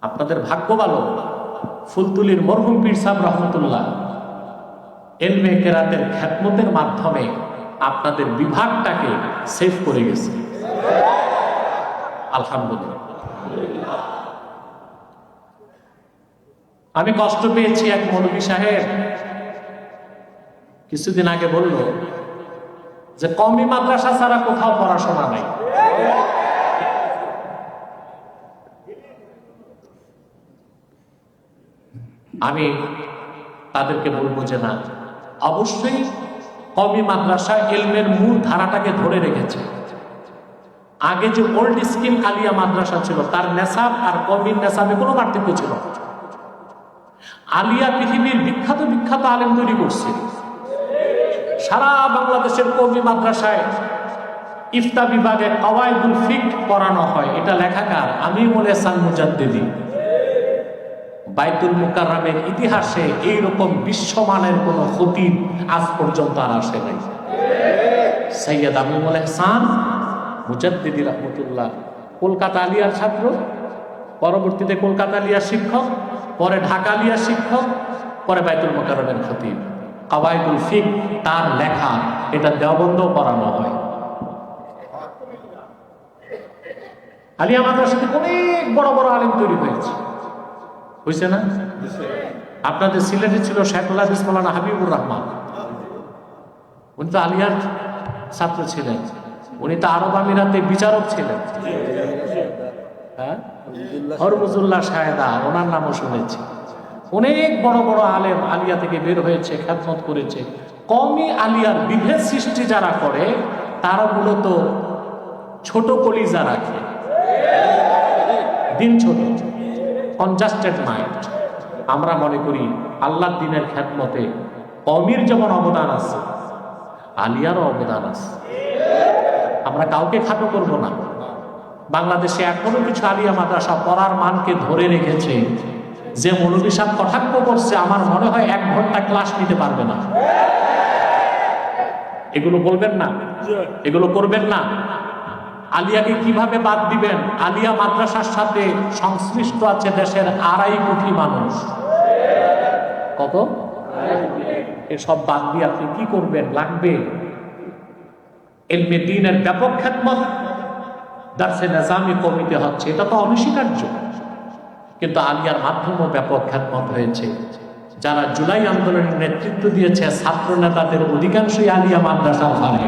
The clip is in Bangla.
আপনাদের ভাগ্য ভালো, ফুলতুলির মরহুম পীর সাহেব রহমতুল্লাহ এলমে কেরাতের খ্যাতমতের মাধ্যমে আপনাদের বিভাগটাকে সেভ করে গেছে, আলহামদুলিল্লাহ। আমি কষ্ট পেয়েছি, এক মৌলভী সাহেব কিছুদিন আগে বলল যে কওমি মাদ্রাসা ছাড়া কোথাও পড়াশোনা নাই। আমি তাদেরকে বলবো যে না, অবশ্যই কওমি মাদ্রাসা ইলমের মূল ধারাটাকে ধরে রেখেছে। আগে যে ওল্ড স্কিম আলিয়া মাদ্রাসা ছিল তার নেসাব আর কওমির নেসাবে কোনো পার্থক্য ছিল না। আলিয়া পৃথিবীর বিখ্যাত বিখ্যাত আলেম তৈরি করছে। সারা বাংলাদেশের কওমি মাদ্রাসায় ইফতা বিভাগে কওয়াইদুল ফিকহ পড়ানো হয়। এটা লেখাকার আমিরুল ইহসান মুজাদ্দিদি। বাইতুল মুকাররমের ইতিহাসে এইরকম বিশ্বমানের কোন খতিব আজ পর্যন্ত আর আসে নাই। সৈয়দ আমিরুল ইহসান মুজাদ্দিদি রহমতুল্লাহ কলকাতা আলিয়ার ছাত্র, পরবর্তীতে কলকাতা আলিয়ার শিক্ষক, পরে ঢাকা আলিয়ার শিক্ষক, পরে বাইতুল মুকাররমের খতিব। কওয়াইদুল ফিকহ তার লেখা, এটা দেওবন্দ পড়ানো হয়। আলিয়া মাদ্রাসাতে অনেক বড় বড় আলেম তৈরি হয়েছে, হয়েছে না? আপনাদের সিলেটে ছিল শেখুল হাদিস মাওলানা হাবিবুর রহমান, উনি তো আলিয়ার ছাত্র ছিলেন। উনি তো আরব আমিরাতে বিচারক ছিলেন। হ্যাঁ, হরমুজুল্লাহ শাহেদা, ওনার নামও শুনেছি। অনেক বড় বড় আলেম আলিয়া থেকে বের হয়েছে, খেদমত করেছে। কওমি আলিয়ার বিভেদ সৃষ্টি যারা করে তারা মূলত ছোট কলিজা রাখে, দিন ছোট, কনজাস্টেড মাইন্ড। আমরা মনে করি আল্লাহর দ্বীনের খেদমতে কওমির যেমন অবদান আছে, আলিয়ারও অবদান আছে। আমরা কাউকে খাটো করব না। বাংলাদেশে এখনো কিছু আলিয়া মাদ্রাসা পড়ার মানকে ধরে রেখেছে। যে মৌলভী সাহেব কটাক্ষ করছে, আমার মনে হয় 1 ঘন্টা ক্লাস নিতে পারবে না। এগুলো বলবেন না, এগুলো করবেন না। আলিয়াকে কিভাবে বাদ দিবেন? আলিয়া মাদ্রাসার সাথে সংশ্লিষ্ট আছে দেশের 2.5 কোটি মানুষ। কত? এসব বাদ দিয়ে আপনি কি করবেন? লাগবে ইলমে দ্বীনের ব্যাপক খেদমত দারসে নিজামি কমিতে হচ্ছে, এটা তো অনস্বীকার্য। কিন্তু আলিয়ার মাধ্যমেও ব্যাপক খেদমত হয়েছে। যারা জুলাই আন্দোলনের নেতৃত্ব দিয়েছে ছাত্র নেতাদের অধিকাংশই আলিয়া মাদ্রাসার ঘরে।